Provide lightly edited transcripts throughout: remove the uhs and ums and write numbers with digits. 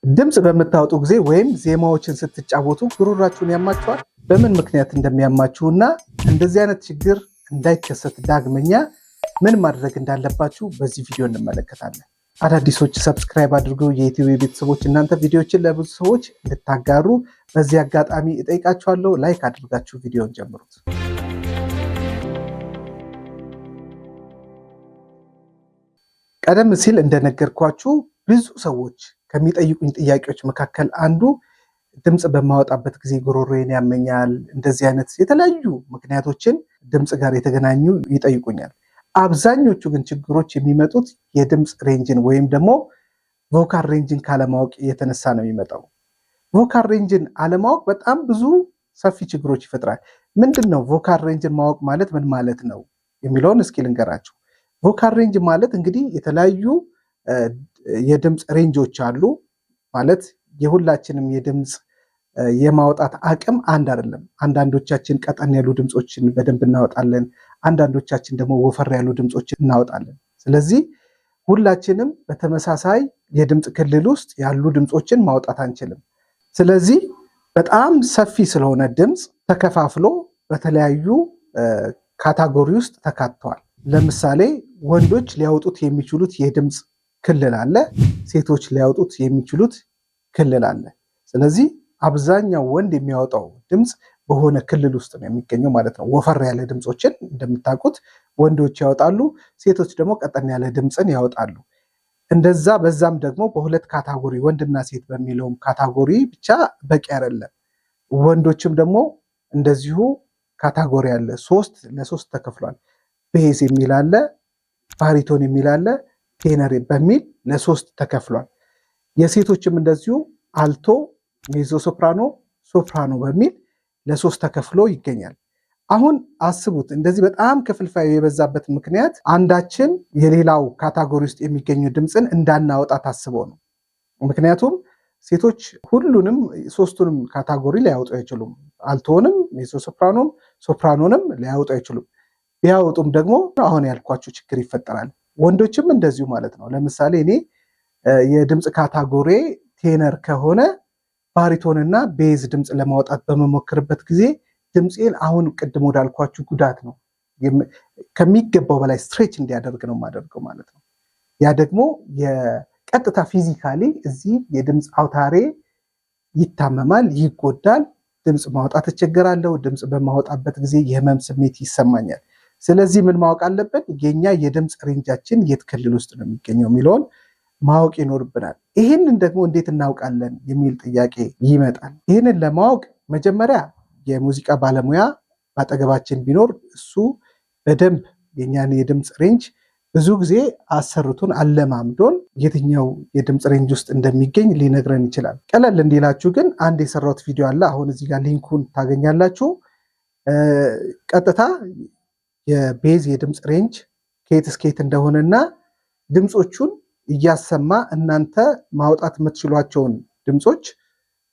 ድምጽ በምታወጡ ጊዜ ወይም ዜማዎችን ስትጫወቱ ጉሮሯችሁን ያማችኋል? በምን ምክንያት እንደሚያማችሁና እንደዚህ አይነት ችግር እንዳይከሰት ዳግመኛ ምን ማድረግ እንዳለባችሁ በዚህ ቪዲዮ እንመለከታለን። አዳዲሶች ሰብስክራይብ አድርጉ። የዩቲዩብ ቤተሰቦች እናንተ ቪዲዮዎችን ለብዙ ሰዎች እንድታጋሩ በዚህ አጋጣሚ እጠይቃችኋለሁ። ላይክ አድርጋችሁ ቪዲዮን ጀምሩት። ቀደም ሲል እንደነገርኳችሁ ብዙ ሰዎች ከሚጠይቁኝ ጥያቄዎች መካከል አንዱ ድምጽ በማወጣበት ጊዜ ጉሮሮዬን ያመኛል፣ እንደዚህ አይነት የተለያዩ ምክንያቶችን ድምጽ ጋር የተገናኙ ይጠይቁኛል። አብዛኞቹ ግን ችግሮች የሚመጡት የድምጽ ሬንጅን ወይም ደግሞ ቮካል ሬንጅን ካለማወቅ የተነሳ ነው የሚመጣው። ቮካል ሬንጅን አለማወቅ በጣም ብዙ ሰፊ ችግሮች ይፈጥራል። ምንድን ነው ቮካል ሬንጅን ማወቅ ማለት ምን ማለት ነው የሚለውን እስኪ ልንገራችሁ። ቮካል ሬንጅ ማለት እንግዲህ የተለያዩ የድምፅ ሬንጆች አሉ። ማለት የሁላችንም የድምፅ የማውጣት አቅም አንድ አይደለም። አንዳንዶቻችን ቀጠን ያሉ ድምፆችን በደንብ እናወጣለን፣ አንዳንዶቻችን ደግሞ ወፈር ያሉ ድምፆችን እናወጣለን። ስለዚህ ሁላችንም በተመሳሳይ የድምፅ ክልል ውስጥ ያሉ ድምፆችን ማውጣት አንችልም። ስለዚህ በጣም ሰፊ ስለሆነ ድምፅ ተከፋፍሎ በተለያዩ ካታጎሪ ውስጥ ተካተዋል። ለምሳሌ ወንዶች ሊያወጡት የሚችሉት የድምፅ ክልል አለ፣ ሴቶች ሊያወጡት የሚችሉት ክልል አለ። ስለዚህ አብዛኛው ወንድ የሚያወጣው ድምፅ በሆነ ክልል ውስጥ ነው የሚገኘው ማለት ነው። ወፈር ያለ ድምፆችን እንደምታውቁት ወንዶች ያወጣሉ፣ ሴቶች ደግሞ ቀጠን ያለ ድምፅን ያወጣሉ። እንደዛ በዛም ደግሞ በሁለት ካታጎሪ ወንድና ሴት በሚለውም ካታጎሪ ብቻ በቂ አይደለም። ወንዶችም ደግሞ እንደዚሁ ካታጎሪ አለ፣ ለሶስት ተከፍሏል። ቤዝ የሚል አለ፣ ባሪቶን የሚል አለ፣ ቴነር በሚል ለሶስት ተከፍሏል። የሴቶችም እንደዚሁ አልቶ፣ ሜዞ ሶፕራኖ፣ ሶፕራኖ በሚል ለሶስት ተከፍሎ ይገኛል። አሁን አስቡት፣ እንደዚህ በጣም ክፍልፋዩ የበዛበት ምክንያት አንዳችን የሌላው ካታጎሪ ውስጥ የሚገኙ ድምፅን እንዳናወጣ ታስቦ ነው። ምክንያቱም ሴቶች ሁሉንም ሶስቱንም ካታጎሪ ሊያወጡ አይችሉም። አልቶንም፣ ሜዞ ሶፕራኖም፣ ሶፕራኖንም ሊያወጡ አይችሉም። ቢያወጡም ደግሞ አሁን ያልኳችሁ ችግር ይፈጠራል። ወንዶችም እንደዚሁ ማለት ነው። ለምሳሌ እኔ የድምፅ ካታጎሪ ቴነር ከሆነ ባሪቶንና ቤዝ ድምፅ ለማውጣት በመሞክርበት ጊዜ ድምፄን አሁን ቅድም ወዳልኳችሁ ጉዳት ነው ከሚገባው በላይ ስትሬች እንዲያደርግ ነው የማደርገው ማለት ነው። ያ ደግሞ የቀጥታ ፊዚካሊ እዚህ የድምፅ አውታሬ ይታመማል፣ ይጎዳል፣ ድምፅ ማውጣት እቸገራለሁ። ድምፅ በማወጣበት ጊዜ የህመም ስሜት ይሰማኛል። ስለዚህ ምን ማወቅ አለብን? የኛ የድምፅ ሬንጃችን የት ክልል ውስጥ ነው የሚገኘው የሚለውን ማወቅ ይኖርብናል። ይህንን ደግሞ እንዴት እናውቃለን የሚል ጥያቄ ይመጣል። ይህንን ለማወቅ መጀመሪያ የሙዚቃ ባለሙያ በአጠገባችን ቢኖር እሱ በደንብ የኛን የድምፅ ሬንጅ ብዙ ጊዜ አሰርቱን አለማምዶን የትኛው የድምፅ ሬንጅ ውስጥ እንደሚገኝ ሊነግረን ይችላል። ቀለል እንዲላችሁ ግን አንድ የሰራሁት ቪዲዮ አለ። አሁን እዚህ ጋር ሊንኩን ታገኛላችሁ። ቀጥታ የቤዝ የድምፅ ሬንጅ ከየት እስከየት እንደሆነና ድምፆቹን እያሰማ እናንተ ማውጣት የምትችሏቸውን ድምፆች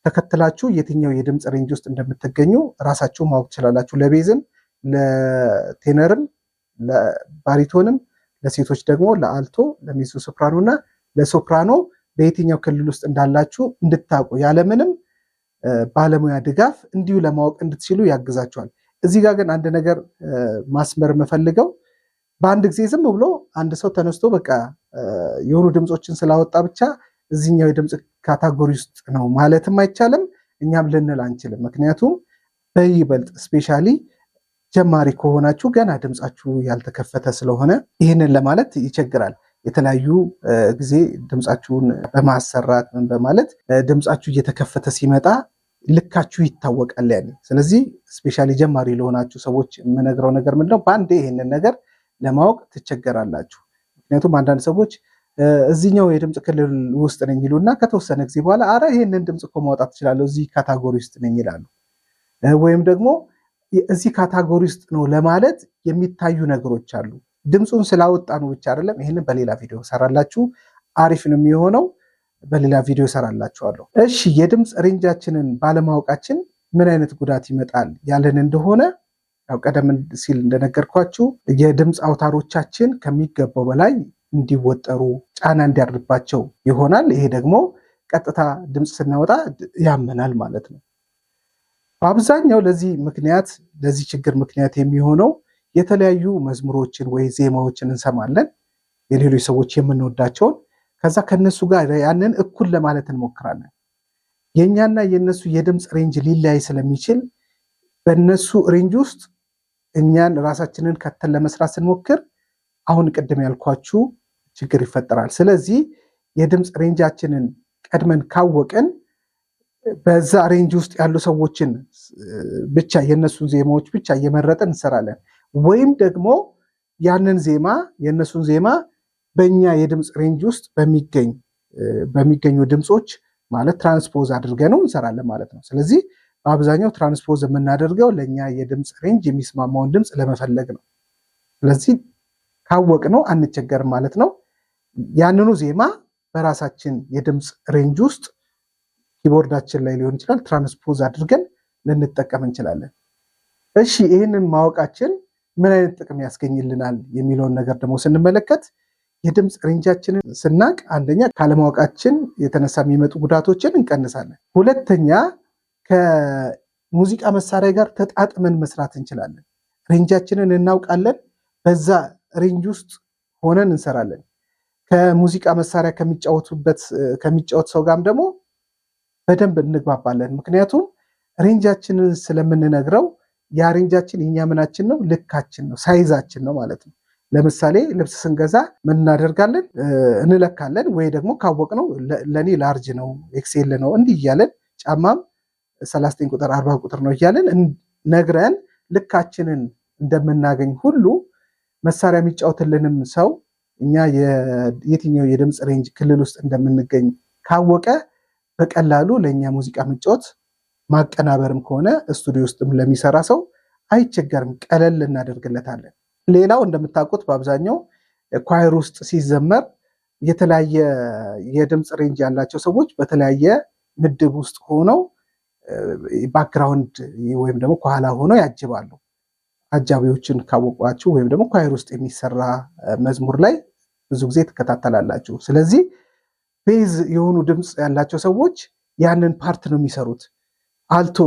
ተከትላችሁ የትኛው የድምፅ ሬንጅ ውስጥ እንደምትገኙ ራሳችሁ ማወቅ ትችላላችሁ። ለቤዝም፣ ለቴነርም፣ ለባሪቶንም፣ ለሴቶች ደግሞ ለአልቶ፣ ለሜዞ ሶፕራኖ እና ለሶፕራኖ በየትኛው ክልል ውስጥ እንዳላችሁ እንድታውቁ ያለምንም ባለሙያ ድጋፍ እንዲሁ ለማወቅ እንድትችሉ ያግዛችኋል። እዚህ ጋር ግን አንድ ነገር ማስመር የምፈልገው በአንድ ጊዜ ዝም ብሎ አንድ ሰው ተነስቶ በቃ የሆኑ ድምፆችን ስላወጣ ብቻ እዚህኛው የድምፅ ካታጎሪ ውስጥ ነው ማለትም አይቻልም፣ እኛም ልንል አንችልም። ምክንያቱም በይበልጥ ስፔሻሊ ጀማሪ ከሆናችሁ ገና ድምፃችሁ ያልተከፈተ ስለሆነ ይህንን ለማለት ይቸግራል። የተለያዩ ጊዜ ድምፃችሁን በማሰራት ምን በማለት ድምፃችሁ እየተከፈተ ሲመጣ ልካችሁ ይታወቃል ያኔ። ስለዚህ ስፔሻሊ ጀማሪ ለሆናችሁ ሰዎች የምነግረው ነገር ምንድነው፣ በአንዴ ይህንን ነገር ለማወቅ ትቸገራላችሁ። ምክንያቱም አንዳንድ ሰዎች እዚህኛው የድምፅ ክልል ውስጥ ነኝ ይሉና ከተወሰነ ጊዜ በኋላ አረ ይህንን ድምፅ እኮ ማውጣት ትችላለሁ እዚህ ካታጎሪ ውስጥ ነኝ ይላሉ። ወይም ደግሞ እዚህ ካታጎሪ ውስጥ ነው ለማለት የሚታዩ ነገሮች አሉ። ድምፁን ስላወጣ ነው ብቻ አይደለም። ይህንን በሌላ ቪዲዮ ሰራላችሁ፣ አሪፍ ነው የሚሆነው። በሌላ ቪዲዮ ሰራላችኋለሁ። እሺ፣ የድምፅ ሬንጃችንን ባለማወቃችን ምን አይነት ጉዳት ይመጣል ያለን እንደሆነ ያው ቀደም ሲል እንደነገርኳችሁ የድምፅ አውታሮቻችን ከሚገባው በላይ እንዲወጠሩ ጫና እንዲያድርባቸው ይሆናል። ይሄ ደግሞ ቀጥታ ድምፅ ስናወጣ ያመናል ማለት ነው። በአብዛኛው ለዚህ ችግር ምክንያት የሚሆነው የተለያዩ መዝሙሮችን ወይ ዜማዎችን እንሰማለን፣ የሌሎች ሰዎች የምንወዳቸውን። ከዛ ከነሱ ጋር ያንን እኩል ለማለት እንሞክራለን። የኛና የነሱ የድምፅ ሬንጅ ሊለያይ ስለሚችል በነሱ ሬንጅ ውስጥ እኛን ራሳችንን ከተን ለመስራት ስንሞክር አሁን ቅድም ያልኳችሁ ችግር ይፈጠራል። ስለዚህ የድምፅ ሬንጃችንን ቀድመን ካወቅን በዛ ሬንጅ ውስጥ ያሉ ሰዎችን ብቻ የነሱን ዜማዎች ብቻ እየመረጥን እንሰራለን። ወይም ደግሞ ያንን ዜማ የነሱን ዜማ በእኛ የድምፅ ሬንጅ ውስጥ በሚገኙ ድምፆች ማለት ትራንስፖዝ አድርገነው እንሰራለን ማለት ነው። ስለዚህ በአብዛኛው ትራንስፖዝ የምናደርገው ለእኛ የድምፅ ሬንጅ የሚስማማውን ድምፅ ለመፈለግ ነው። ስለዚህ ካወቅነው አንቸገርም ማለት ነው። ያንኑ ዜማ በራሳችን የድምፅ ሬንጅ ውስጥ ኪቦርዳችን ላይ ሊሆን ይችላል ትራንስፖዝ አድርገን ልንጠቀም እንችላለን። እሺ ይህንን ማወቃችን ምን አይነት ጥቅም ያስገኝልናል የሚለውን ነገር ደግሞ ስንመለከት የድምፅ ሬንጃችንን ስናቅ አንደኛ ካለማወቃችን የተነሳ የሚመጡ ጉዳቶችን እንቀንሳለን። ሁለተኛ ከሙዚቃ መሳሪያ ጋር ተጣጥመን መስራት እንችላለን። ሬንጃችንን እናውቃለን፣ በዛ ሬንጅ ውስጥ ሆነን እንሰራለን። ከሙዚቃ መሳሪያ ከሚጫወት ሰው ጋርም ደግሞ በደንብ እንግባባለን። ምክንያቱም ሬንጃችንን ስለምንነግረው ያ ሬንጃችን የኛ ምናችን ነው፣ ልካችን ነው፣ ሳይዛችን ነው ማለት ነው። ለምሳሌ ልብስ ስንገዛ ምን እናደርጋለን? እንለካለን። ወይ ደግሞ ካወቅነው ለኔ ላርጅ ነው ኤክሴል ነው እንዲህ እያለን ጫማም 39 ቁጥር 40 ቁጥር ነው እያለን ነግረን ልካችንን እንደምናገኝ ሁሉ መሳሪያ የሚጫወትልንም ሰው እኛ የትኛው የድምፅ ሬንጅ ክልል ውስጥ እንደምንገኝ ካወቀ በቀላሉ ለእኛ ሙዚቃ መጫወት ማቀናበርም ከሆነ ስቱዲዮ ውስጥም ለሚሰራ ሰው አይቸገርም፣ ቀለል እናደርግለታለን። ሌላው እንደምታውቁት በአብዛኛው ኳየር ውስጥ ሲዘመር የተለያየ የድምፅ ሬንጅ ያላቸው ሰዎች በተለያየ ምድብ ውስጥ ሆነው ባክግራውንድ ወይም ደግሞ ከኋላ ሆነው ያጅባሉ። አጃቢዎችን ካወቋችሁ ወይም ደግሞ ኳየር ውስጥ የሚሰራ መዝሙር ላይ ብዙ ጊዜ ትከታተላላችሁ። ስለዚህ ቤዝ የሆኑ ድምፅ ያላቸው ሰዎች ያንን ፓርት ነው የሚሰሩት። አልቶ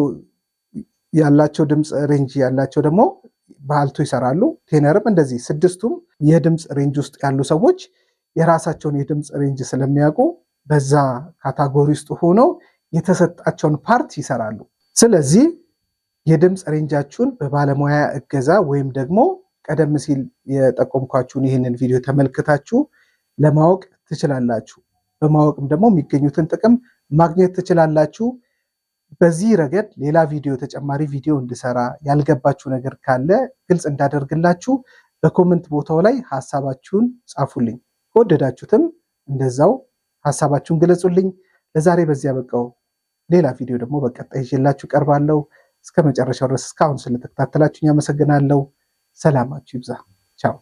ያላቸው ድምፅ ሬንጅ ያላቸው ደግሞ በአልቶ ይሰራሉ። ቴነርም እንደዚህ። ስድስቱም የድምፅ ሬንጅ ውስጥ ያሉ ሰዎች የራሳቸውን የድምፅ ሬንጅ ስለሚያውቁ በዛ ካታጎሪ ውስጥ ሆነው የተሰጣቸውን ፓርት ይሰራሉ። ስለዚህ የድምፅ ሬንጃችሁን በባለሙያ እገዛ ወይም ደግሞ ቀደም ሲል የጠቆምኳችሁን ይህንን ቪዲዮ ተመልክታችሁ ለማወቅ ትችላላችሁ። በማወቅም ደግሞ የሚገኙትን ጥቅም ማግኘት ትችላላችሁ። በዚህ ረገድ ሌላ ተጨማሪ ቪዲዮ እንድሰራ ያልገባችሁ ነገር ካለ ግልጽ እንዳደርግላችሁ በኮመንት ቦታው ላይ ሐሳባችሁን ጻፉልኝ። ከወደዳችሁትም እንደዛው ሐሳባችሁን ግለጹልኝ። ለዛሬ በዚያ በቃው። ሌላ ቪዲዮ ደግሞ በቀጣይ ይዤላችሁ ቀርባለሁ። እስከ መጨረሻው ድረስ እስካሁን ስለተከታተላችሁኝ አመሰግናለሁ። ሰላማችሁ ይብዛ። ቻው።